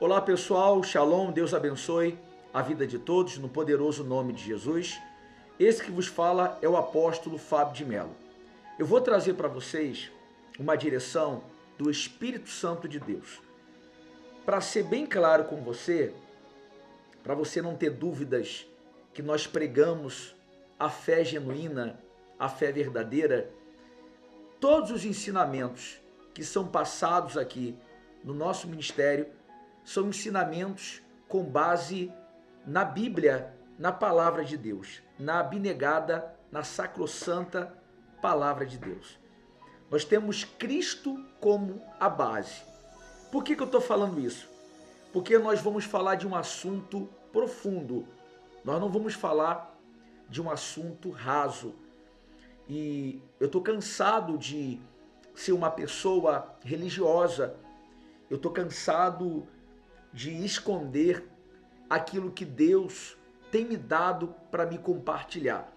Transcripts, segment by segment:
Olá pessoal, Shalom, Deus abençoe a vida de todos no poderoso nome de Jesus. Esse que vos fala é o apóstolo Fábio de Mello. Eu vou trazer para vocês uma direção do Espírito Santo de Deus. Para ser bem claro com você, para você não ter dúvidas que nós pregamos a fé genuína, a fé verdadeira, todos os ensinamentos que são passados aqui no nosso ministério são ensinamentos com base na Bíblia, na palavra de Deus, na abnegada, na sacrossanta palavra de Deus. Nós temos Cristo como a base. Por que eu estou falando isso? Porque nós vamos falar de um assunto profundo. Nós não vamos falar de um assunto raso. E eu estou cansado de ser uma pessoa religiosa. Eu estou cansado de esconder aquilo que Deus tem me dado para me compartilhar.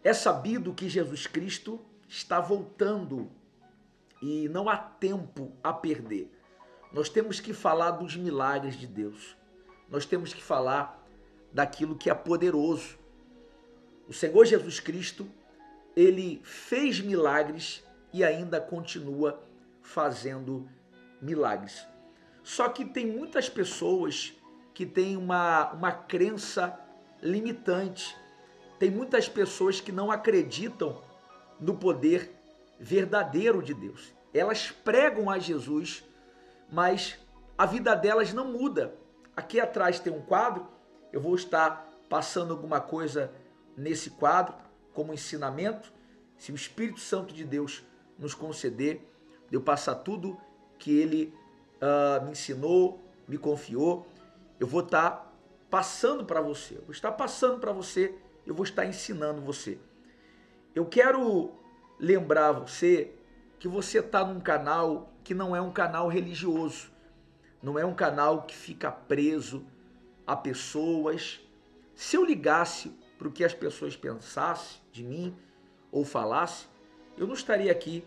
É sabido que Jesus Cristo está voltando e não há tempo a perder. Nós temos que falar dos milagres de Deus. Nós temos que falar daquilo que é poderoso. O Senhor Jesus Cristo, ele fez milagres e ainda continua fazendo milagres. Só que tem muitas pessoas que têm uma crença limitante. Tem muitas pessoas que não acreditam no poder verdadeiro de Deus. Elas pregam a Jesus, mas a vida delas não muda. Aqui atrás tem um quadro, eu vou estar passando alguma coisa nesse quadro como ensinamento. Se o Espírito Santo de Deus nos conceder, de eu passar tudo que ele me ensinou, me confiou, eu vou estar passando para você. Eu vou estar passando para você, eu vou estar ensinando você. Eu quero lembrar você que você está num canal que não é um canal religioso, não é um canal que fica preso a pessoas. Se eu ligasse para o que as pessoas pensassem de mim ou falassem, eu não estaria aqui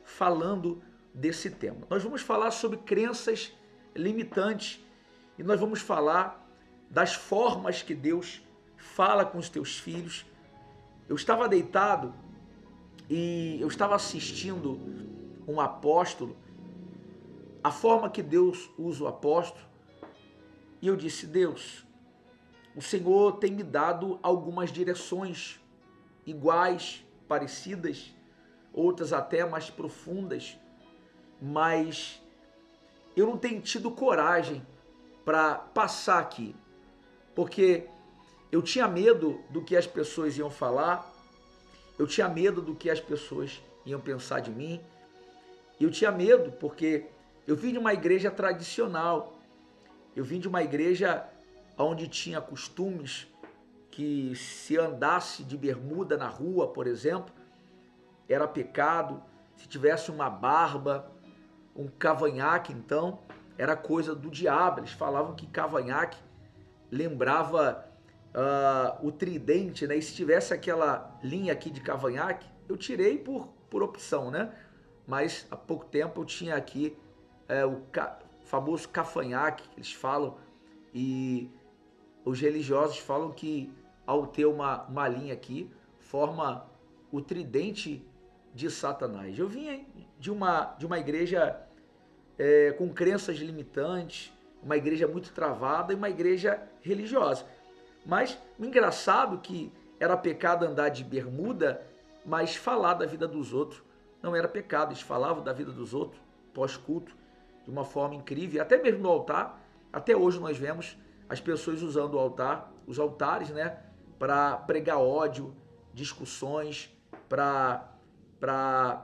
falando desse tema. Nós vamos falar sobre crenças limitantes e nós vamos falar das formas que Deus fala com os teus filhos. Eu estava deitado e eu estava assistindo um apóstolo, a forma que Deus usa o apóstolo, e eu disse: Deus, o Senhor tem me dado algumas direções iguais, parecidas, outras até mais profundas, mas eu não tenho tido coragem para passar aqui, porque eu tinha medo do que as pessoas iam falar, eu tinha medo do que as pessoas iam pensar de mim, eu tinha medo porque eu vim de uma igreja tradicional, eu vim de uma igreja onde tinha costumes que se andasse de bermuda na rua, por exemplo, era pecado. Se tivesse uma barba, um cavanhaque, então, era coisa do diabo. Eles falavam que cavanhaque lembrava o tridente, né? E se tivesse aquela linha aqui de cavanhaque, eu tirei por opção, né? Mas há pouco tempo eu tinha aqui o famoso cavanhaque, que eles falam, e os religiosos falam que ao ter uma linha aqui, forma o tridente de Satanás. Eu vim de uma igreja com crenças limitantes, uma igreja muito travada e uma igreja religiosa. Mas o engraçado que era pecado andar de bermuda, mas falar da vida dos outros não era pecado. Eles falavam da vida dos outros pós-culto de uma forma incrível, até mesmo no altar. Até hoje nós vemos as pessoas usando o altar, os altares, né, para pregar ódio, discussões, para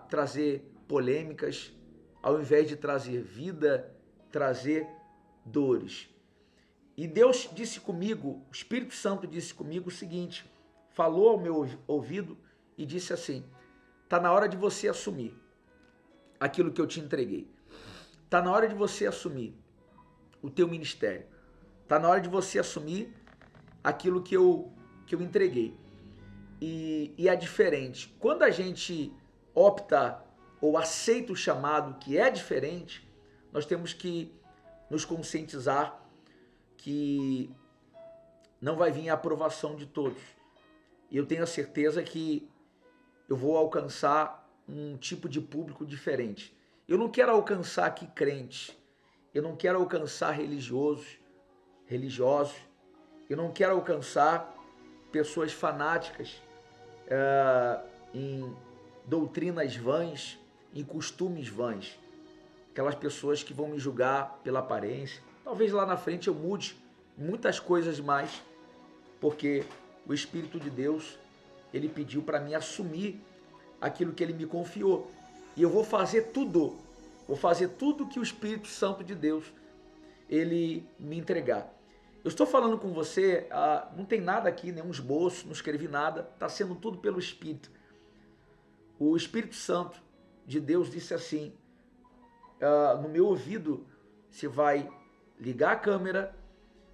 trazer polêmicas, ao invés de trazer vida, trazer dores. E Deus disse comigo, o Espírito Santo disse comigo o seguinte, falou ao meu ouvido e disse assim: está na hora de você assumir aquilo que eu te entreguei. Está na hora de você assumir o teu ministério. Está na hora de você assumir aquilo que eu entreguei. E é diferente. Quando a gente opta ou aceita o chamado que é diferente, nós temos que nos conscientizar que não vai vir a aprovação de todos. E eu tenho a certeza que eu vou alcançar um tipo de público diferente. Eu não quero alcançar aqui crentes, eu não quero alcançar religiosos, eu não quero alcançar pessoas fanáticas em doutrinas vãs, em costumes vãs. Aquelas pessoas que vão me julgar pela aparência. Talvez lá na frente eu mude muitas coisas mais, porque o Espírito de Deus, ele pediu para mim assumir aquilo que ele me confiou. E eu vou fazer tudo que o Espírito Santo de Deus, ele me entregar. Eu estou falando com você, não tem nada aqui, nenhum esboço, não escrevi nada, está sendo tudo pelo Espírito. O Espírito Santo de Deus disse assim, no meu ouvido, você vai ligar a câmera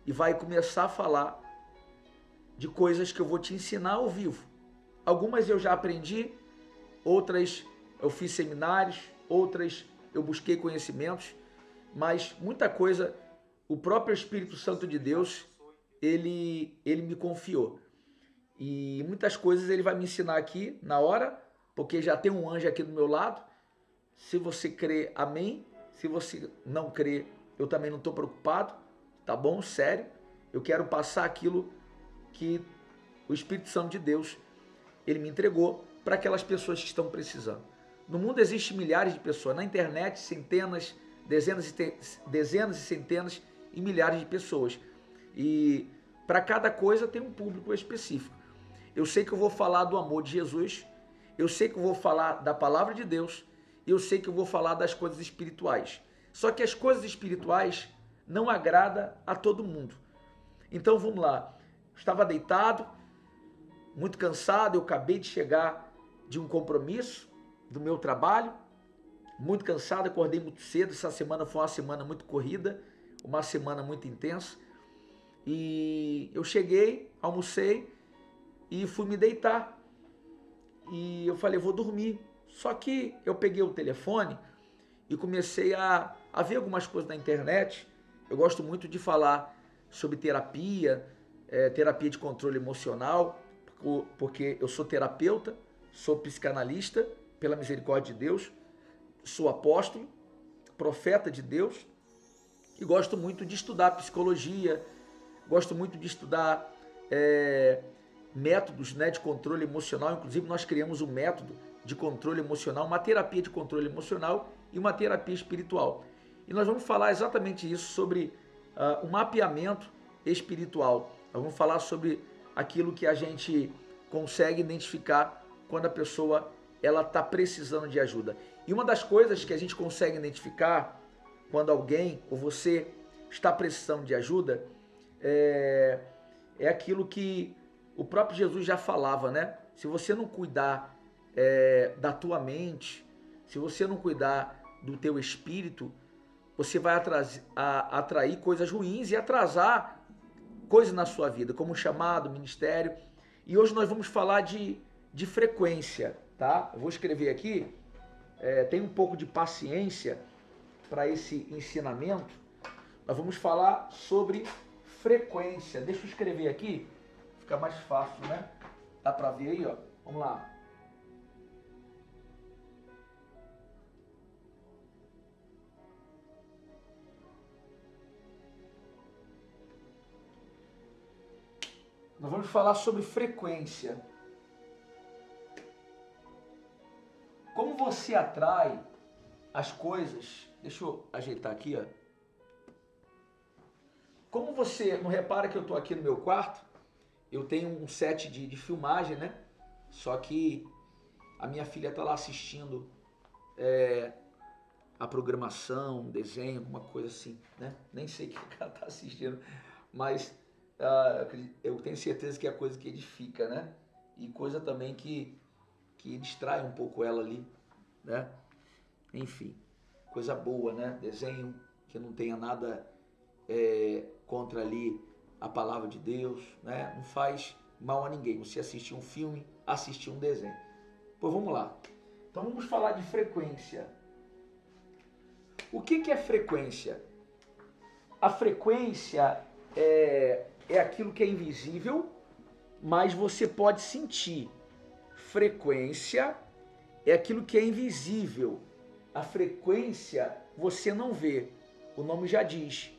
e vai começar a falar de coisas que eu vou te ensinar ao vivo. Algumas eu já aprendi, outras eu fiz seminários, outras eu busquei conhecimentos, mas muita coisa o próprio Espírito Santo de Deus, ele me confiou. E muitas coisas ele vai me ensinar aqui na hora, porque já tem um anjo aqui do meu lado. Se você crê, amém. Se você não crê, eu também não estou preocupado, tá bom? Sério. Eu quero passar aquilo que o Espírito Santo de Deus, ele me entregou para aquelas pessoas que estão precisando. No mundo existem milhares de pessoas, na internet centenas, dezenas e centenas e milhares de pessoas. E para cada coisa tem um público específico. Eu sei que eu vou falar do amor de Jesus, eu sei que eu vou falar da palavra de Deus, e eu sei que eu vou falar das coisas espirituais. Só que as coisas espirituais não agradam a todo mundo. Então vamos lá. Eu estava deitado, muito cansado, eu acabei de chegar de um compromisso do meu trabalho, muito cansado, acordei muito cedo, essa semana foi uma semana muito corrida, uma semana muito intensa, e eu cheguei, almocei e fui me deitar, e eu falei, vou dormir, só que eu peguei o telefone e comecei a ver algumas coisas na internet. Eu gosto muito de falar sobre terapia, terapia de controle emocional, porque eu sou terapeuta, sou psicanalista, pela misericórdia de Deus, sou apóstolo, profeta de Deus, e gosto muito de estudar psicologia, gosto muito de estudar métodos, né, de controle emocional. Inclusive nós criamos um método de controle emocional, uma terapia de controle emocional e uma terapia espiritual. E nós vamos falar exatamente isso, sobre o mapeamento espiritual. Nós vamos falar sobre aquilo que a gente consegue identificar quando a pessoa ela está precisando de ajuda. E uma das coisas que a gente consegue identificar quando alguém ou você está precisando de ajuda é aquilo que o próprio Jesus já falava, né? Se você não cuidar da tua mente, se você não cuidar do teu espírito, você vai atrair coisas ruins e atrasar coisas na sua vida, como chamado, ministério. E hoje nós vamos falar de frequência, tá? Eu vou escrever aqui, tem um pouco de paciência para esse ensinamento. Nós vamos falar sobre frequência. Deixa eu escrever aqui, fica mais fácil, né? Dá para ver aí, ó. Vamos lá. Nós vamos falar sobre frequência. Como você atrai as coisas. Deixa eu ajeitar aqui, ó. Como você não repara que eu estou aqui no meu quarto, eu tenho um set de filmagem, né? Só que a minha filha está lá assistindo a programação, um desenho, alguma coisa assim, né? Nem sei o que ela está assistindo, mas eu tenho certeza que é coisa que edifica, né? E coisa também que distrai um pouco ela ali, né? Enfim, coisa boa, né? Desenho que não tenha nada contra ali a palavra de Deus, né? Não faz mal a ninguém. Você assistir um filme, assistir um desenho. Pois vamos lá. Então vamos falar de frequência. O que é frequência? a frequência é aquilo que é invisível, mas você pode sentir. Frequência é aquilo que é invisível. A frequência você não vê. O nome já diz.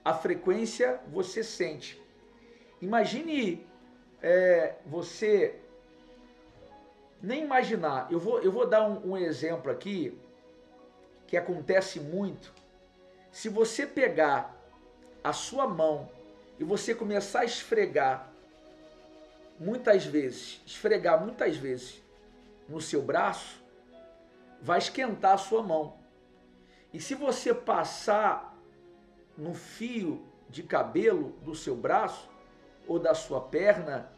A frequência você sente. Imagine você nem imaginar. Eu vou dar um exemplo aqui que acontece muito. Se você pegar a sua mão e você começar a esfregar muitas vezes no seu braço, vai esquentar a sua mão. E se você passar no fio de cabelo do seu braço ou da sua perna,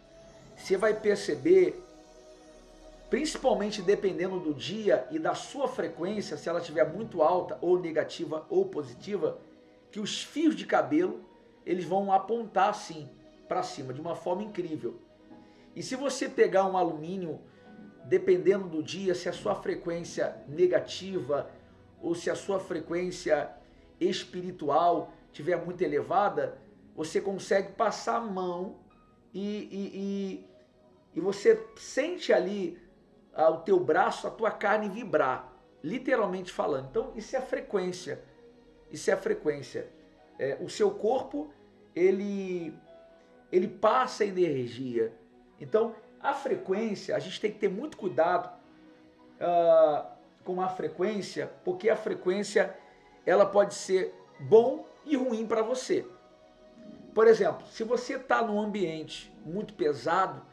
você vai perceber, principalmente dependendo do dia e da sua frequência, se ela estiver muito alta ou negativa ou positiva, que os fios de cabelo eles vão apontar assim para cima de uma forma incrível. E se você pegar um alumínio, dependendo do dia, se a sua frequência negativa ou se a sua frequência espiritual estiver muito elevada, você consegue passar a mão e você sente ali o teu braço, a tua carne vibrar, literalmente falando. Então isso é a frequência. Isso é a frequência. O seu corpo, ele passa energia. Então, a frequência, a gente tem que ter muito cuidado com a frequência, porque a frequência, ela pode ser bom e ruim para você. Por exemplo, se você está num ambiente muito pesado,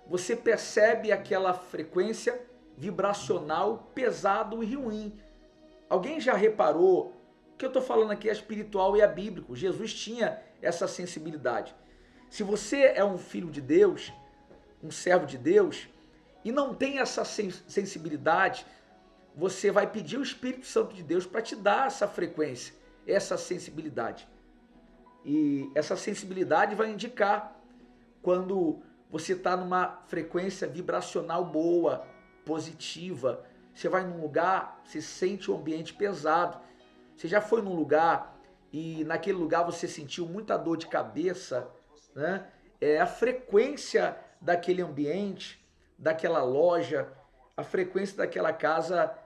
você percebe aquela frequência vibracional pesado e ruim. Alguém já reparou? O que eu estou falando aqui é espiritual e é bíblico. Jesus tinha essa sensibilidade. Se você é um filho de Deus, um servo de Deus, e não tem essa sensibilidade, você vai pedir o Espírito Santo de Deus para te dar essa frequência, essa sensibilidade. E essa sensibilidade vai indicar quando você está numa frequência vibracional boa, positiva. Você vai num lugar, você sente o ambiente pesado. Você já foi num lugar e naquele lugar você sentiu muita dor de cabeça, né? A frequência daquele ambiente, daquela loja, a frequência daquela casa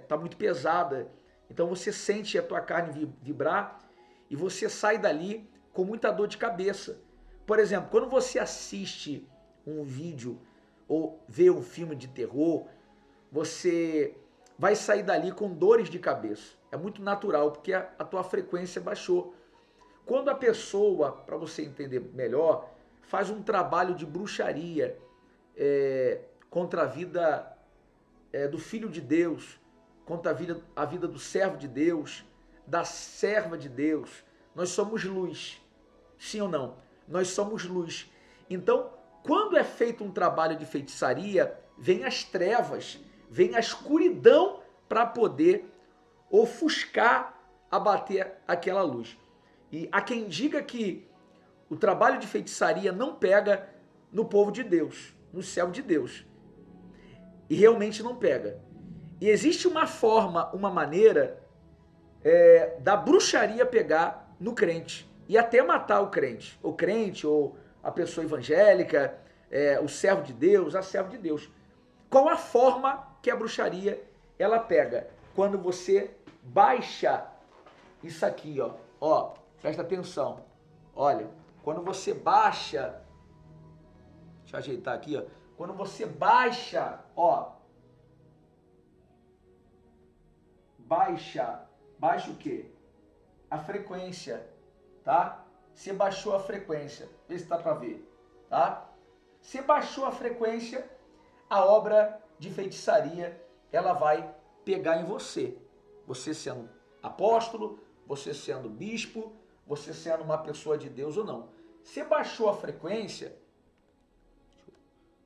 está muito pesada. Então você sente a tua carne vibrar e você sai dali com muita dor de cabeça. Por exemplo, quando você assiste um vídeo ou vê um filme de terror, você vai sair dali com dores de cabeça. É muito natural, porque a tua frequência baixou. Quando a pessoa, para você entender melhor, faz um trabalho de bruxaria contra a vida do Filho de Deus, contra a vida do servo de Deus, da serva de Deus, nós somos luz. Sim ou não? Nós somos luz. Então, quando é feito um trabalho de feitiçaria, vem as trevas, vem a escuridão para poder ofuscar, abater aquela luz. E há quem diga que o trabalho de feitiçaria não pega no povo de Deus, no céu de Deus. E realmente não pega. E existe uma forma, uma maneira da bruxaria pegar no crente e até matar o crente ou a pessoa evangélica, o servo de Deus, a serva de Deus. Qual a forma que a bruxaria ela pega? Quando você baixa isso aqui, ó, presta atenção, olha, quando você baixa, deixa eu ajeitar aqui, ó, quando você baixa, baixa o quê? A frequência, tá? Você baixou a frequência, vê se dá pra ver, tá? Você baixou a frequência, a obra de feitiçaria, ela vai pegar em você. Você sendo apóstolo, você sendo bispo, você sendo uma pessoa de Deus ou não. Você baixou a frequência, deixa eu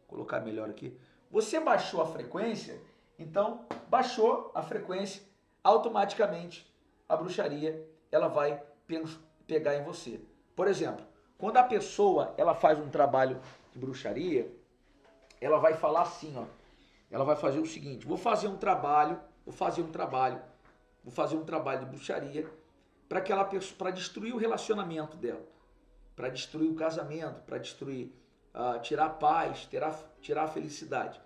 colocar melhor aqui. Você baixou a frequência, então baixou a frequência, automaticamente a bruxaria ela vai pegar em você. Por exemplo, quando a pessoa ela faz um trabalho de bruxaria, ela vai falar assim, ó, ela vai fazer o seguinte: vou fazer um trabalho de bruxaria para destruir o relacionamento dela, para destruir o casamento, para destruir, tirar a paz, tirar a felicidade.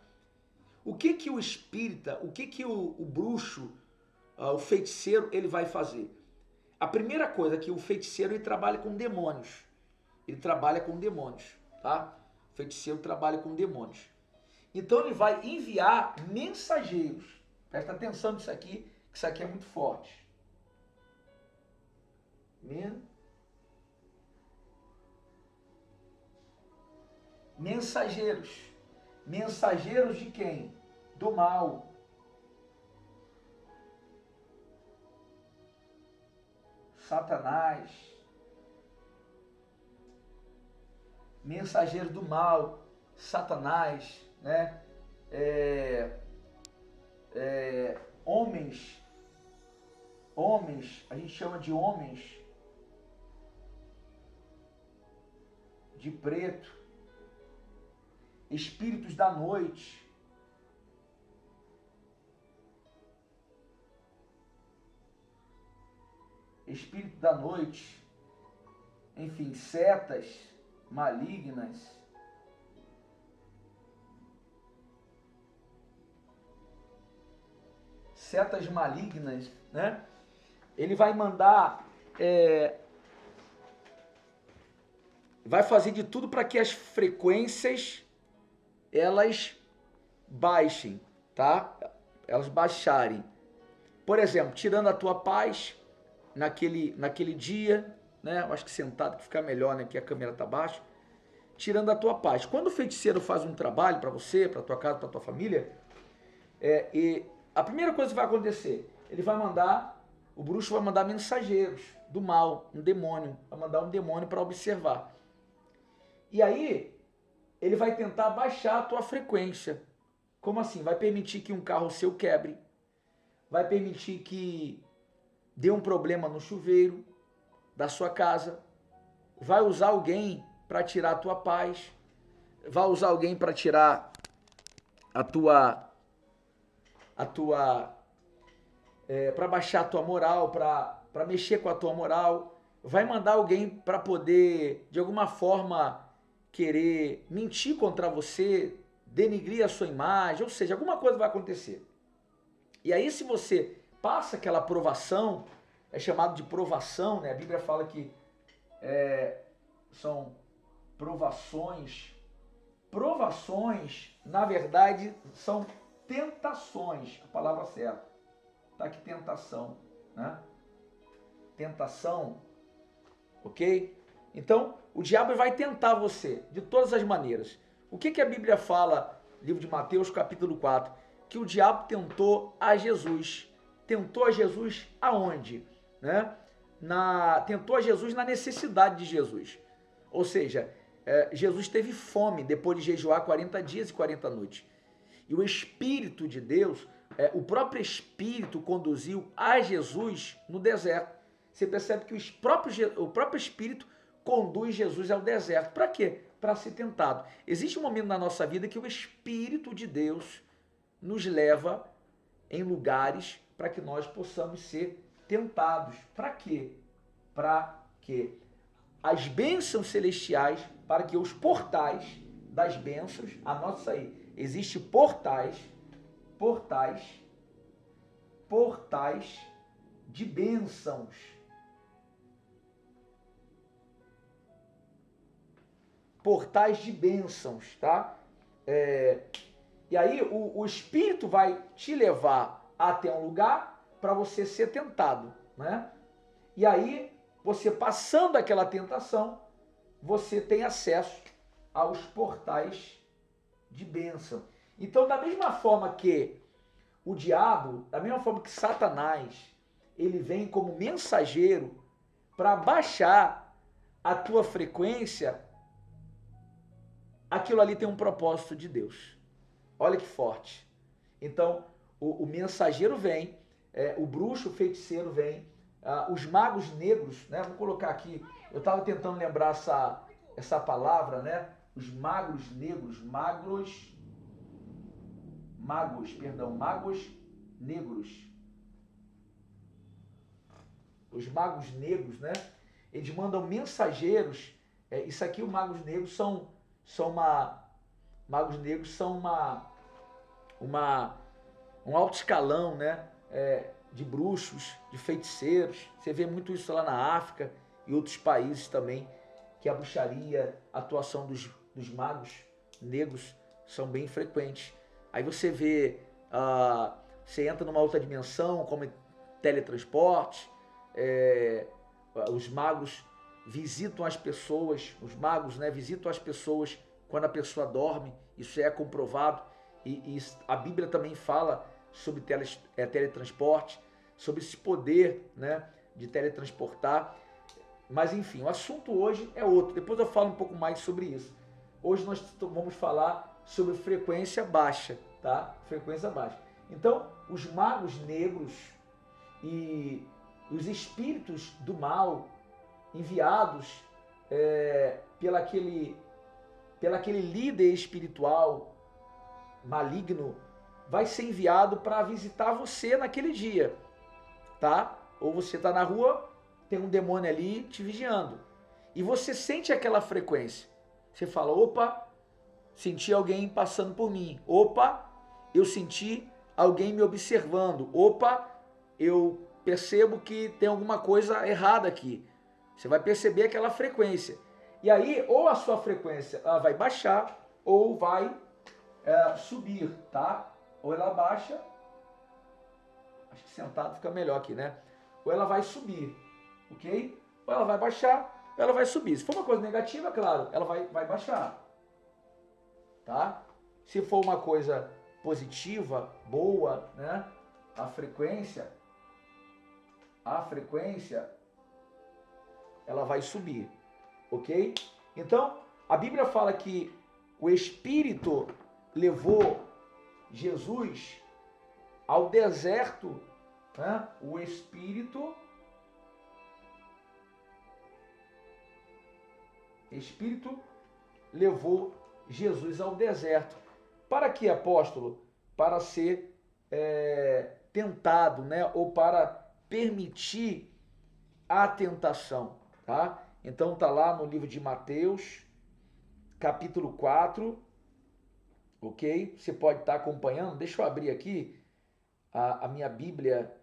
O que o espírita, o que o bruxo, o feiticeiro, ele vai fazer? A primeira coisa é que o feiticeiro ele trabalha com demônios. Ele trabalha com demônios, tá? O feiticeiro trabalha com demônios. Então ele vai enviar mensageiros. Presta atenção nisso aqui, que isso aqui é muito forte. Mensageiros. Mensageiros de quem? Do mal. Satanás. Mensageiro do mal. Satanás, né? Homens, a gente chama de homens de preto, espíritos da noite, espírito da noite, enfim, setas malignas, né? Ele vai mandar, vai fazer de tudo para que as frequências elas baixem, tá? Elas baixarem. Por exemplo, tirando a tua paz naquele dia, né? Eu acho que sentado que fica melhor, né? Que a câmera tá baixa. Tirando a tua paz. Quando o feiticeiro faz um trabalho para você, para tua casa, para tua família, e a primeira coisa que vai acontecer, o bruxo vai mandar mensageiros do mal, um demônio, vai mandar um demônio para observar. E aí, ele vai tentar baixar a tua frequência. Como assim? Vai permitir que um carro seu quebre, vai permitir que dê um problema no chuveiro da sua casa, vai usar alguém para tirar a tua paz, vai usar alguém para tirar para baixar a tua moral, para mexer com a tua moral, vai mandar alguém para poder, de alguma forma, querer mentir contra você, denigrir a sua imagem, ou seja, alguma coisa vai acontecer. E aí, se você passa aquela provação, é chamado de provação, né? A Bíblia fala que são provações. Provações, na verdade, são tentações, a palavra certa. Tá aqui tentação, né? Tentação, ok? Então, o diabo vai tentar você de todas as maneiras. O que a Bíblia fala, livro de Mateus, capítulo 4? Que o diabo tentou a Jesus. Tentou a Jesus aonde? Né? Tentou a Jesus na necessidade de Jesus. Ou seja, Jesus teve fome depois de jejuar 40 dias e 40 noites. E o Espírito de Deus, o próprio Espírito conduziu a Jesus no deserto. Você percebe que o próprio Espírito conduz Jesus ao deserto. Para quê? Para ser tentado. Existe um momento na nossa vida que o Espírito de Deus nos leva em lugares para que nós possamos ser tentados. Para quê? Para que as bênçãos celestiais, para que os portais das bênçãos, anota isso aí, existe portais de bênçãos. Portais de bênçãos, tá? E aí o Espírito vai te levar até um lugar para você ser tentado, né? E aí, você passando aquela tentação, você tem acesso aos portais de bênção. Então, da mesma forma que o diabo, da mesma forma que Satanás, ele vem como mensageiro para baixar a tua frequência, aquilo ali tem um propósito de Deus. Olha que forte. Então, o mensageiro vem, o bruxo, o feiticeiro vem, os magos negros, né? Vou colocar aqui, eu estava tentando lembrar essa palavra, né? Os magos negros, magos negros. os magos negros, né? Eles mandam mensageiros. Isso aqui, os magos negros são um alto escalão, né? De bruxos, de feiticeiros. Você vê muito isso lá na África e outros países também, que a bruxaria, a atuação dos magos negros são bem frequentes. Aí você vê, você entra numa outra dimensão, como teletransporte, os magos visitam as pessoas, os magos, né, visitam as pessoas quando a pessoa dorme, isso é comprovado, e a Bíblia também fala sobre teletransporte, sobre esse poder, né, de teletransportar. Mas enfim, o assunto hoje é outro, depois eu falo um pouco mais sobre isso. Hoje nós vamos falar sobre frequência baixa, tá? Frequência baixa. Então, os magos negros e os espíritos do mal enviados pelo aquele líder espiritual maligno vai ser enviado para visitar você naquele dia, tá? Ou você tá na rua, tem um demônio ali te vigiando e você sente aquela frequência. Você fala, opa, senti alguém passando por mim. Opa, eu senti alguém me observando. Opa, eu percebo que tem alguma coisa errada aqui. Você vai perceber aquela frequência. E aí, ou a sua frequência ela vai baixar, ou vai subir, tá? Ou ela baixa, acho que sentado fica melhor aqui, né? Ou ela vai subir, ok? Ou ela vai baixar, ou ela vai subir. Se for uma coisa negativa, claro, ela vai baixar, tá? Se for uma coisa positiva, boa, né? A frequência, ela vai subir, ok? Então, a Bíblia fala que o Espírito levou Jesus ao deserto, né? O Espírito levou Jesus ao deserto. Para que, apóstolo? Para ser tentado, né? Ou para permitir a tentação, tá? Então tá lá no livro de Mateus, capítulo 4, ok? Você pode estar acompanhando. Deixa eu abrir aqui a minha Bíblia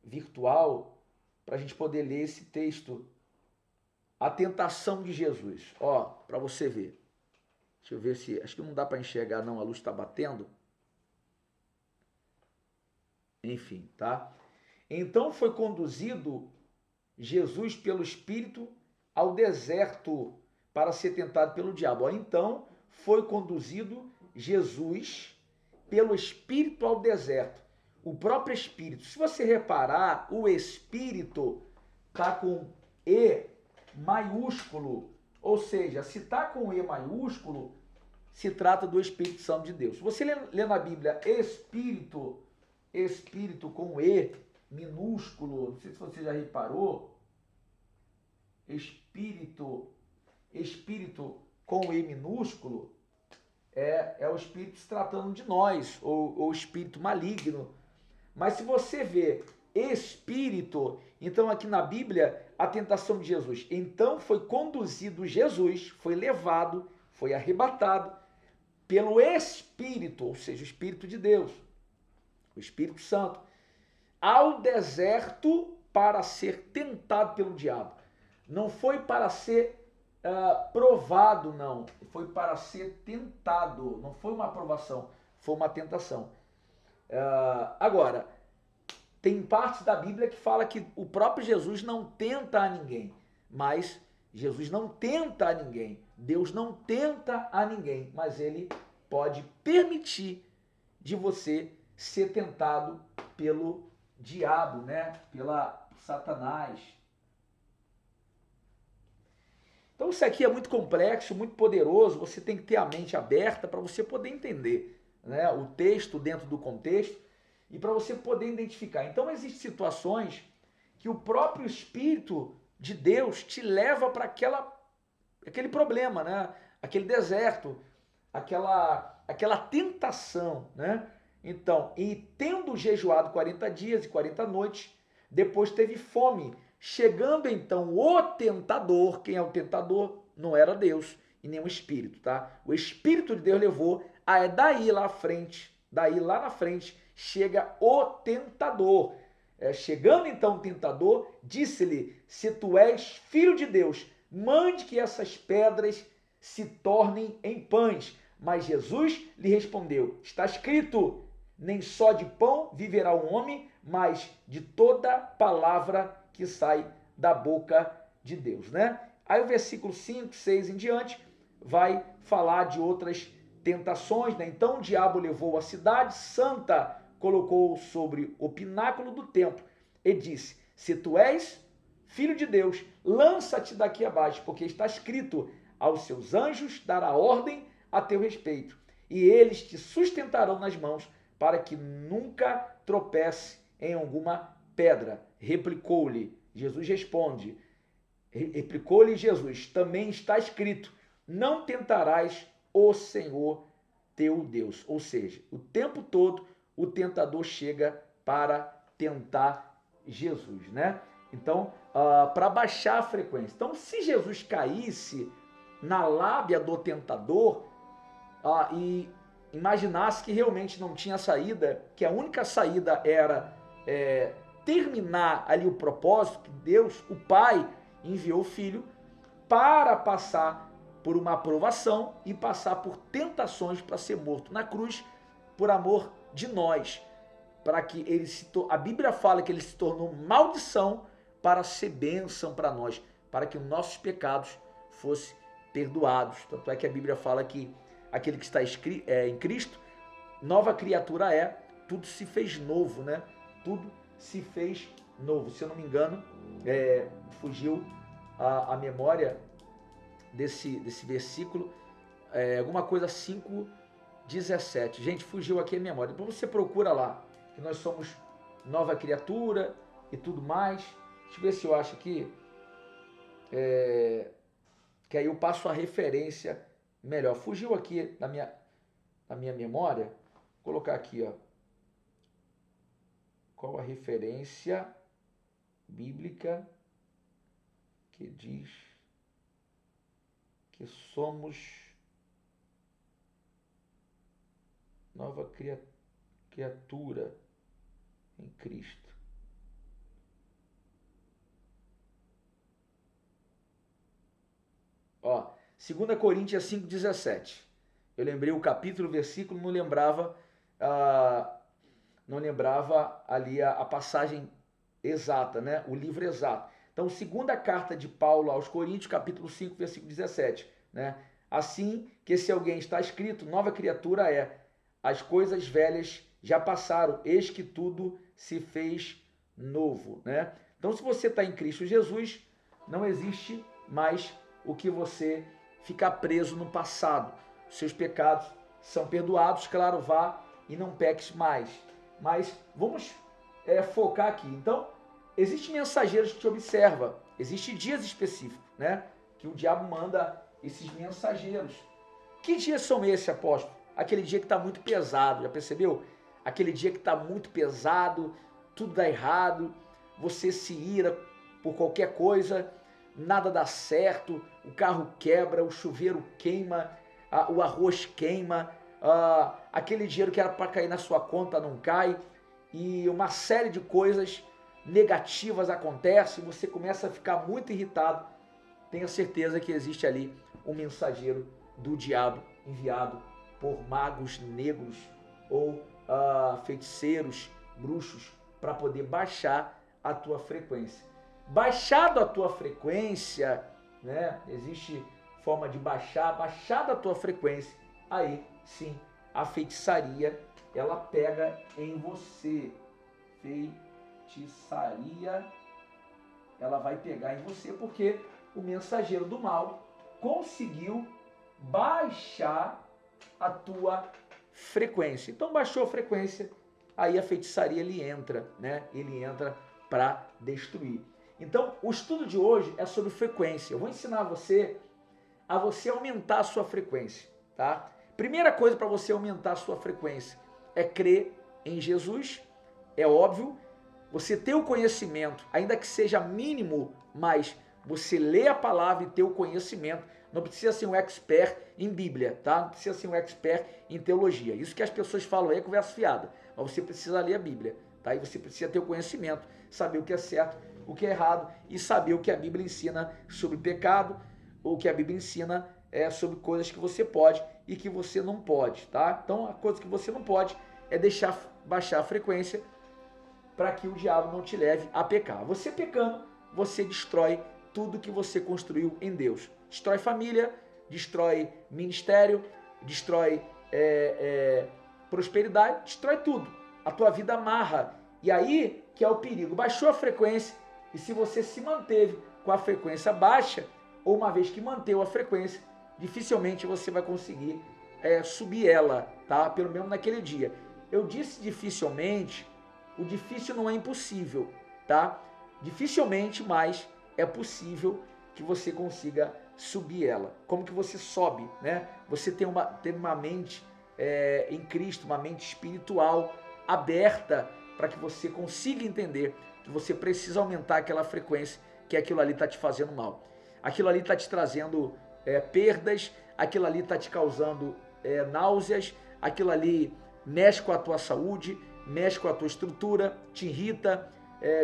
virtual para a gente poder ler esse texto. A tentação de Jesus, ó, para você ver. Deixa eu ver se, acho que não dá para enxergar não, a luz está batendo. Enfim, tá? Então foi conduzido Jesus pelo Espírito ao deserto para ser tentado pelo diabo. Ó, então foi conduzido Jesus pelo Espírito ao deserto. O próprio Espírito. Se você reparar, o Espírito tá com E maiúsculo. Ou seja, se tá com E maiúsculo, se trata do Espírito Santo de Deus. Se você lê na Bíblia Espírito com E minúsculo, não sei se você já reparou, Espírito com E minúsculo, é o Espírito se tratando de nós, ou Espírito maligno. Mas se você vê Espírito, então aqui na Bíblia, a tentação de Jesus. Então foi conduzido Jesus, foi levado, foi arrebatado pelo Espírito, ou seja, o Espírito de Deus, o Espírito Santo, ao deserto para ser tentado pelo diabo. Não foi para ser provado, não. Foi para ser tentado. Não foi uma aprovação, foi uma tentação. Agora, tem partes da Bíblia que fala que o próprio Jesus não tenta a ninguém. Mas Jesus não tenta a ninguém. Deus não tenta a ninguém. Mas ele pode permitir de você ser tentado pelo diabo, né? Pela Satanás. Então isso aqui é muito complexo, muito poderoso, você tem que ter a mente aberta para você poder entender, né, o texto dentro do contexto e para você poder identificar. Então existem situações que o próprio Espírito de Deus te leva para aquele problema, né, aquele deserto, aquela tentação, né? Então, e tendo jejuado 40 dias e 40 noites, depois teve fome. Chegando então o tentador, quem é o tentador? Não era Deus e nem o Espírito, tá? O Espírito de Deus levou, daí lá na frente, chega o tentador. Chegando então o tentador, disse-lhe, se tu és filho de Deus, mande que essas pedras se tornem em pães. Mas Jesus lhe respondeu, está escrito, nem só de pão viverá o homem, mas de toda palavra que sai da boca de Deus, né? Aí o versículo 5, 6 em diante vai falar de outras tentações, né? Então o diabo levou a cidade santa, colocou sobre o pináculo do templo e disse, se tu és filho de Deus, lança-te daqui abaixo, porque está escrito, aos seus anjos dará ordem a teu respeito, e eles te sustentarão nas mãos, para que nunca tropece em alguma pedra. Replicou-lhe Jesus, também está escrito, não tentarás o Senhor teu Deus. Ou seja, o tempo todo o tentador chega para tentar Jesus, né? Então, para baixar a frequência. Então, se Jesus caísse na lábia do tentador e imaginasse que realmente não tinha saída, que a única saída era terminar ali o propósito que Deus, o Pai, enviou o Filho para passar por uma aprovação e passar por tentações para ser morto na cruz por amor de nós, para que ele a Bíblia fala que ele se tornou maldição para ser bênção para nós, para que os nossos pecados fossem perdoados. Tanto é que a Bíblia fala que aquele que está em Cristo, nova criatura tudo se fez novo, né? Tudo se fez novo. Se eu não me engano, fugiu a memória desse versículo, alguma coisa 5:17. Gente, fugiu aqui a memória. Depois você procura lá, que nós somos nova criatura e tudo mais. Deixa eu ver se eu acho aqui, que aí eu passo a referência melhor. Fugiu aqui da minha memória. Vou colocar aqui, ó. Qual a referência bíblica que diz que somos nova criatura em Cristo? Ó, 2 Coríntios 5:17. Eu lembrei o capítulo, o versículo, não lembrava ali a passagem exata, né? O livro exato. Então, segunda carta de Paulo aos Coríntios, capítulo 5, versículo 17, né? Assim que se alguém está escrito, nova criatura as coisas velhas já passaram, eis que tudo se fez novo, né? Então, se você está em Cristo Jesus, não existe mais o que você ficar preso no passado. Seus pecados são perdoados, claro, vá e não peques mais. Mas vamos focar aqui. Então, existem mensageiros que te observam, existem dias específicos, né? Que o diabo manda esses mensageiros. Que dias são esses, apóstolo? Aquele dia que está muito pesado, já percebeu? Aquele dia que está muito pesado, tudo dá errado, você se ira por qualquer coisa, nada dá certo, o carro quebra, o chuveiro queima, o arroz queima, aquele dinheiro que era para cair na sua conta não cai, e uma série de coisas negativas acontecem, você começa a ficar muito irritado. Tenha certeza que existe ali um mensageiro do diabo enviado por magos negros ou feiticeiros, bruxos, para poder baixar a tua frequência. Baixado a tua frequência, né? Existe forma de baixada a tua frequência, aí sim a feitiçaria ela pega em você. Feitiçaria ela vai pegar em você porque o mensageiro do mal conseguiu baixar a tua frequência. Então baixou a frequência, aí a feitiçaria ele entra, né? Ele entra para destruir. Então o estudo de hoje é sobre frequência. Eu vou ensinar você a você aumentar a sua frequência, tá? Primeira coisa para você aumentar a sua frequência é crer em Jesus, é óbvio, você ter o conhecimento, ainda que seja mínimo, mas você lê a palavra e ter o conhecimento. Não precisa ser um expert em Bíblia, tá? Não precisa ser um expert em teologia. Isso que as pessoas falam aí é conversa fiada. Mas você precisa ler a Bíblia, tá? E você precisa ter o conhecimento, saber o que é certo, o que é errado e saber o que a Bíblia ensina sobre pecado, ou o que a Bíblia ensina sobre coisas que você pode e que você não pode, tá? Então, a coisa que você não pode é deixar baixar a frequência para que o diabo não te leve a pecar. Você pecando, você destrói tudo que você construiu em Deus. Destrói família, destrói ministério, destrói prosperidade, destrói tudo. A tua vida amarra. E aí que é o perigo. Baixou a frequência e se você se manteve com a frequência baixa, ou uma vez que manteve a frequência, dificilmente você vai conseguir subir ela, tá? Pelo menos naquele dia. Eu disse dificilmente, o difícil não é impossível, tá? Dificilmente, mas é possível que você consiga subir ela. Como que você sobe, né? Você tem uma mente em Cristo, uma mente espiritual aberta para que você consiga entender que você precisa aumentar aquela frequência, que aquilo ali está te fazendo mal. Aquilo ali está te trazendo perdas, aquilo ali está te causando náuseas, aquilo ali mexe com a tua saúde, mexe com a tua estrutura, te irrita,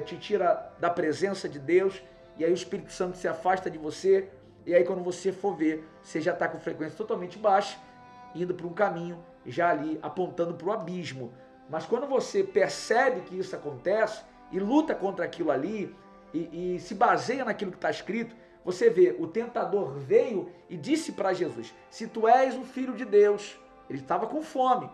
te tira da presença de Deus, e aí o Espírito Santo se afasta de você, e aí quando você for ver, você já está com frequência totalmente baixa, indo para um caminho, já ali apontando para o abismo. Mas quando você percebe que isso acontece, e luta contra aquilo ali, e se baseia naquilo que está escrito, você vê, o tentador veio e disse para Jesus, se tu és o Filho de Deus, ele estava com fome.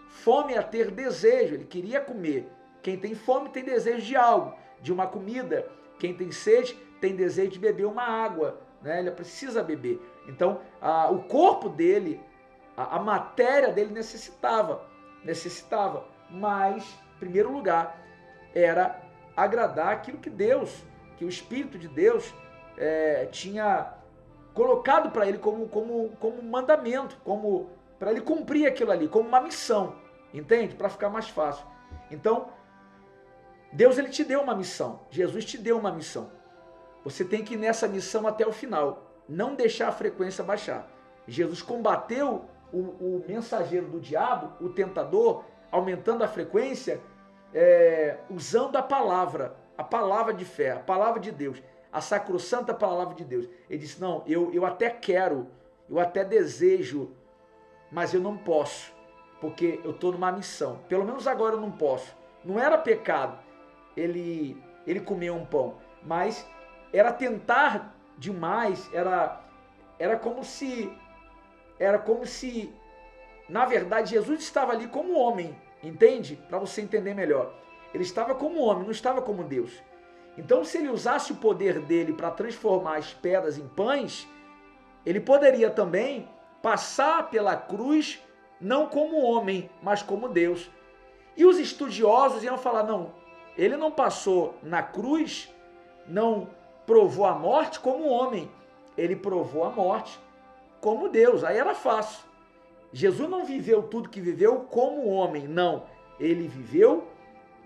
Fome é ter desejo, ele queria comer. Quem tem fome tem desejo de algo, de uma comida. Quem tem sede tem desejo de beber uma água, né? Ele precisa beber. Então, o corpo dele, a matéria dele necessitava. Mas, em primeiro lugar, era agradar aquilo que Deus, que o Espírito de Deus tinha colocado para ele como mandamento, para ele cumprir aquilo ali, como uma missão, entende? Para ficar mais fácil. Então, Deus ele te deu uma missão, Jesus te deu uma missão. Você tem que ir nessa missão até o final, não deixar a frequência baixar. Jesus combateu o mensageiro do diabo, o tentador, aumentando a frequência, usando a palavra de fé, a palavra de Deus, a sacrossanta palavra de Deus. Ele disse, não, eu até quero, eu até desejo, mas eu não posso, porque eu estou numa missão. Pelo menos agora eu não posso. Não era pecado ele comer um pão, mas era tentar demais, era como se, na verdade, Jesus estava ali como homem, entende? Para você entender melhor. Ele estava como homem, não estava como Deus. Então, se ele usasse o poder dele para transformar as pedras em pães, ele poderia também passar pela cruz, não como homem, mas como Deus. E os estudiosos iam falar, não, ele não passou na cruz, não provou a morte como homem, ele provou a morte como Deus, aí era fácil. Jesus não viveu tudo que viveu como homem, não, ele viveu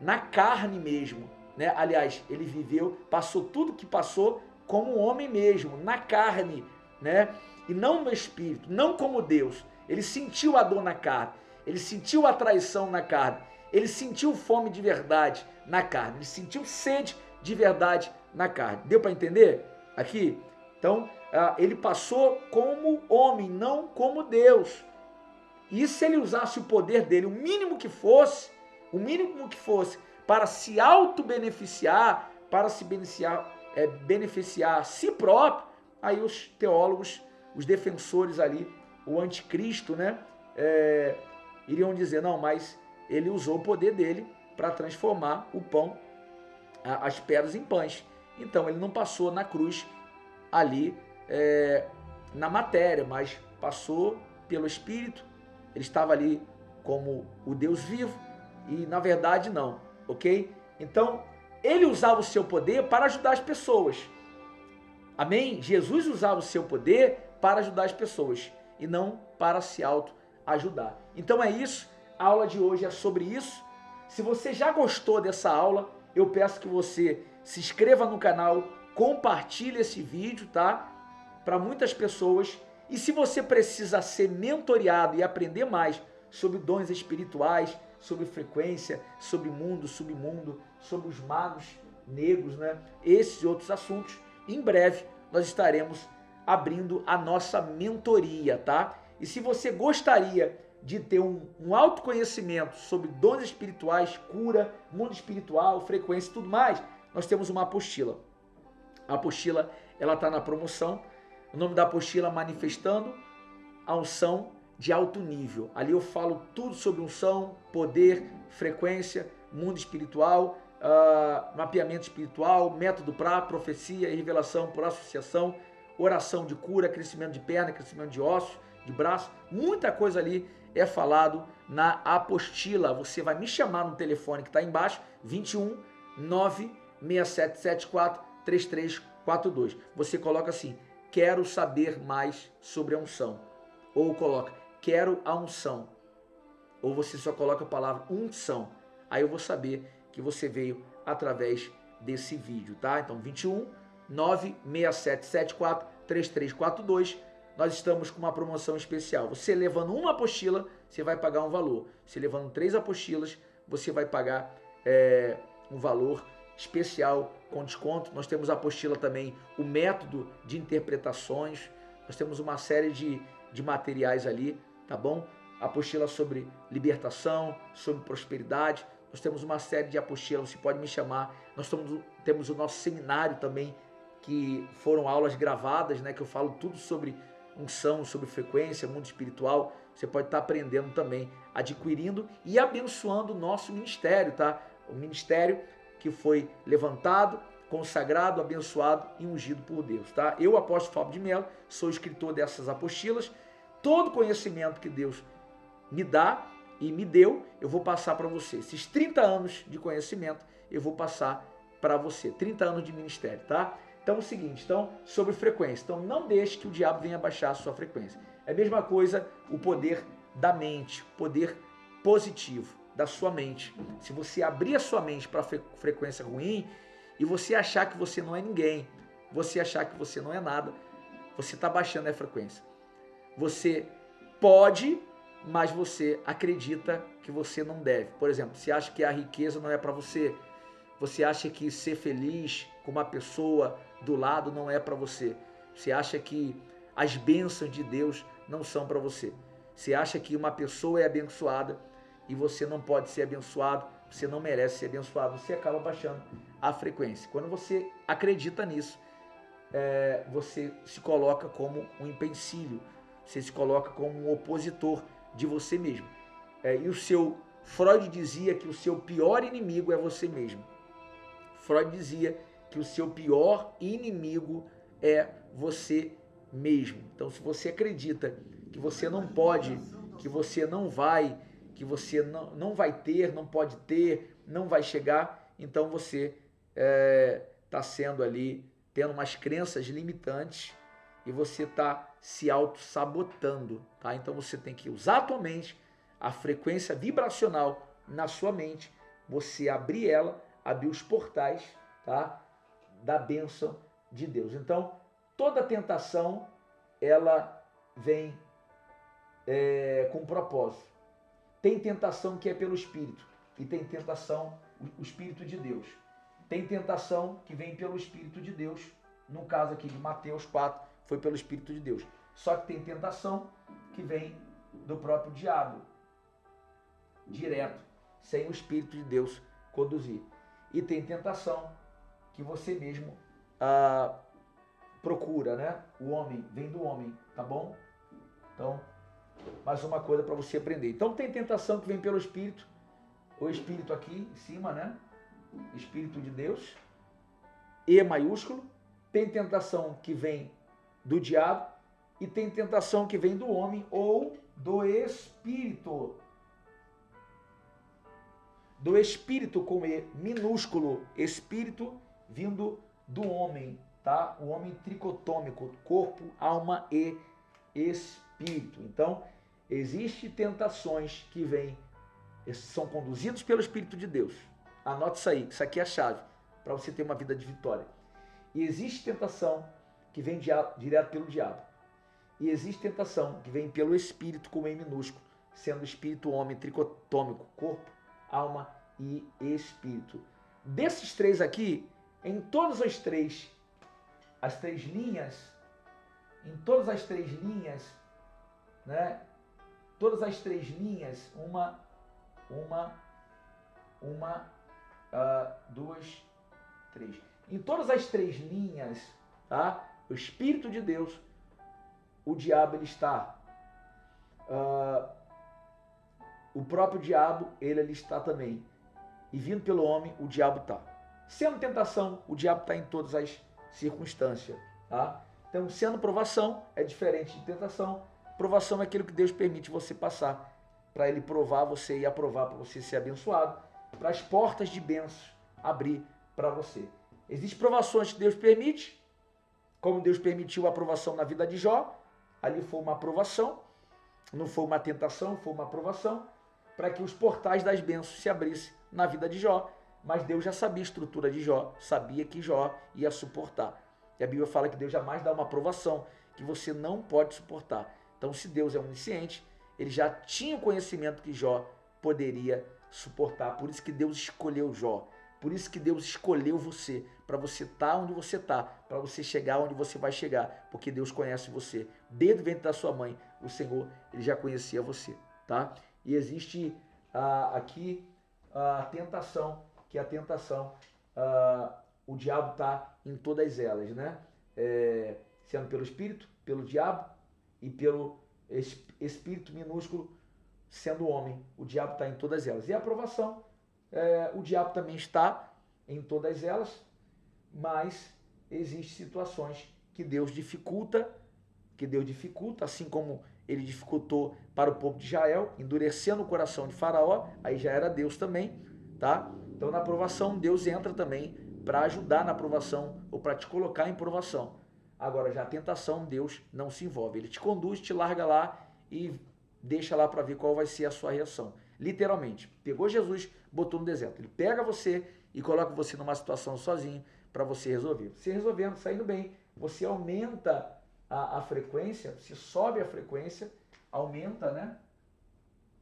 na carne mesmo, né? Aliás, ele viveu, passou tudo que passou como homem mesmo, na carne, né? E não no espírito, não como Deus. Ele sentiu a dor na carne, ele sentiu a traição na carne, ele sentiu fome de verdade na carne, ele sentiu sede de verdade na carne. Deu para entender aqui? Então, ele passou como homem, não como Deus. E se ele usasse o poder dele, o mínimo que fosse, para se auto-beneficiar, para se beneficiar a si próprio, aí os teólogos, os defensores ali, o anticristo, né, iriam dizer, não, mas ele usou o poder dele para transformar o pão, as pedras em pães. Então ele não passou na cruz ali na matéria, mas passou pelo Espírito, ele estava ali como o Deus vivo e na verdade não, ok? Então ele usava o seu poder para ajudar as pessoas. Amém? Jesus usava o seu poder para ajudar as pessoas e não para se auto-ajudar. Então é isso, a aula de hoje é sobre isso. Se você já gostou dessa aula, eu peço que você se inscreva no canal, compartilhe esse vídeo, tá? Para muitas pessoas. E se você precisa ser mentoreado e aprender mais sobre dons espirituais, sobre frequência, sobre mundo, submundo, sobre os magos negros, né? Esses e outros assuntos, em breve nós estaremos abrindo a nossa mentoria, tá? E se você gostaria de ter um autoconhecimento sobre dons espirituais, cura, mundo espiritual, frequência e tudo mais, nós temos uma apostila. A apostila, ela está na promoção. O nome da apostila é Manifestando a Unção de Alto Nível. Ali eu falo tudo sobre unção, poder, frequência, mundo espiritual, mapeamento espiritual, método para profecia e revelação por associação, oração de cura, crescimento de perna, crescimento de ossos, de braço, muita coisa ali é falado na apostila. Você vai me chamar no telefone que está embaixo, 21 96774 3342. Você coloca assim: quero saber mais sobre a unção. Ou coloca, quero a unção. Ou você só coloca a palavra unção. Aí eu vou saber que você veio através desse vídeo, tá? Então, 21 96774 3342. Nós estamos com uma promoção especial. Você levando uma apostila, você vai pagar um valor. Você levando 3 apostilas, você vai pagar um valor especial com desconto. Nós temos a apostila também, o método de interpretações. Nós temos uma série de materiais ali, tá bom? Apostila sobre libertação, sobre prosperidade. Nós temos uma série de apostilas, você pode me chamar. Nós temos o nosso seminário também, que foram aulas gravadas, né? Que eu falo tudo sobre unção, sobre frequência, mundo espiritual. Você pode estar aprendendo também, adquirindo e abençoando o nosso ministério, tá? O ministério que foi levantado, consagrado, abençoado e ungido por Deus, tá? Eu, apóstolo Fábio de Mello, sou escritor dessas apostilas. Todo conhecimento que Deus me dá e me deu, eu vou passar para você. Esses 30 anos de conhecimento, eu vou passar para você. 30 anos de ministério, tá? Então é o seguinte, sobre frequência. Então não deixe que o diabo venha baixar a sua frequência. É a mesma coisa o poder da mente, poder positivo da sua mente. Se você abrir a sua mente para frequência ruim e você achar que você não é ninguém, você achar que você não é nada, você está baixando a frequência. Você pode, mas você acredita que você não deve. Por exemplo, você acha que a riqueza não é para você. Você acha que ser feliz com uma pessoa do lado não é para você. Você acha que as bênçãos de Deus não são para você. Você acha que uma pessoa é abençoada e você não pode ser abençoado, você não merece ser abençoado. Você acaba baixando a frequência. Quando você acredita nisso, você se coloca como um empecilho. Você se coloca como um opositor de você mesmo. E o seu Freud dizia que o seu pior inimigo é você mesmo. Freud dizia que o seu pior inimigo é você mesmo. Então, se você acredita que você não pode, que você não vai, que você não vai ter, não pode ter, não vai chegar, então você está sendo ali, tendo umas crenças limitantes e você está se auto-sabotando, tá? Então você tem que usar a tua mente, a frequência vibracional na sua mente, você abrir ela, abrir os portais, tá? Da bênção de Deus. Então, toda tentação, ela vem com propósito. Tem tentação que é pelo Espírito, e tem tentação, o Espírito de Deus. Tem tentação que vem pelo Espírito de Deus, no caso aqui de Mateus 4, foi pelo Espírito de Deus. Só que tem tentação que vem do próprio diabo, direto, sem o Espírito de Deus conduzir. E tem tentação que você mesmo procura, né? O homem, vem do homem, tá bom? Então, mais uma coisa para você aprender. Então tem tentação que vem pelo Espírito, o Espírito aqui em cima, né? Espírito de Deus, E maiúsculo. Tem tentação que vem do diabo e tem tentação que vem do homem ou do Espírito. Do Espírito com E minúsculo, Espírito vindo do homem, tá? O homem tricotômico, corpo, alma e Espírito. Então, existem tentações que vêm, são conduzidos pelo Espírito de Deus. Anote isso aqui é a chave para você ter uma vida de vitória. E existe tentação que vem direto pelo diabo. E existe tentação que vem pelo espírito com E minúsculo, sendo espírito homem tricotômico, corpo, alma e espírito. Desses três aqui, em todas as três linhas, né? Todas as três linhas, duas, três. Em todas as três linhas, tá? O Espírito de Deus, o diabo ele está. O próprio diabo, ele ali está também. E vindo pelo homem, o diabo está. Sendo tentação, o diabo está em todas as circunstâncias, tá? Então, sendo provação, é diferente de tentação. Provação é aquilo que Deus permite você passar, para Ele provar você e aprovar para você ser abençoado, para as portas de bênçãos abrir para você. Existem provações que Deus permite, como Deus permitiu a aprovação na vida de Jó. Ali foi uma aprovação, não foi uma tentação, foi uma aprovação, para que os portais das bênçãos se abrissem na vida de Jó. Mas Deus já sabia a estrutura de Jó, sabia que Jó ia suportar. E a Bíblia fala que Deus jamais dá uma aprovação que você não pode suportar. Então, se Deus é onisciente, ele já tinha o conhecimento que Jó poderia suportar. Por isso que Deus escolheu Jó. Por isso que Deus escolheu você, para você estar onde você está, para você chegar onde você vai chegar, porque Deus conhece você. Desde o ventre da sua mãe, o Senhor, ele já conhecia você, tá? E existe aqui a tentação, que a tentação, o diabo está em todas elas, né? Sendo pelo Espírito, pelo diabo e pelo Espírito minúsculo, sendo homem. O diabo está em todas elas. E a aprovação, o diabo também está em todas elas, mas existem situações que Deus dificulta, assim como ele dificultou para o povo de Israel, endurecendo o coração de Faraó, aí já era Deus também, tá? Então na aprovação Deus entra também para ajudar na aprovação ou para te colocar em provação. Agora já a tentação Deus não se envolve, ele te conduz, te larga lá e deixa lá para ver qual vai ser a sua reação. Literalmente, pegou Jesus, botou no deserto, ele pega você e coloca você numa situação sozinho para você resolver. Você resolvendo, saindo bem, você aumenta a frequência, você sobe a frequência, aumenta, né?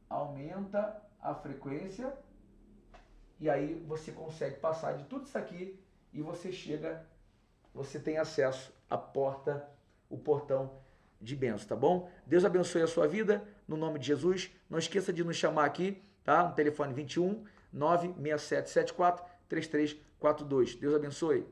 Aumenta a frequência e aí você consegue passar de tudo isso aqui e você chega, você tem acesso à porta, o portão de bênção, tá bom? Deus abençoe a sua vida, no nome de Jesus. Não esqueça de nos chamar aqui, tá? No telefone 21 96774 3342. Deus abençoe.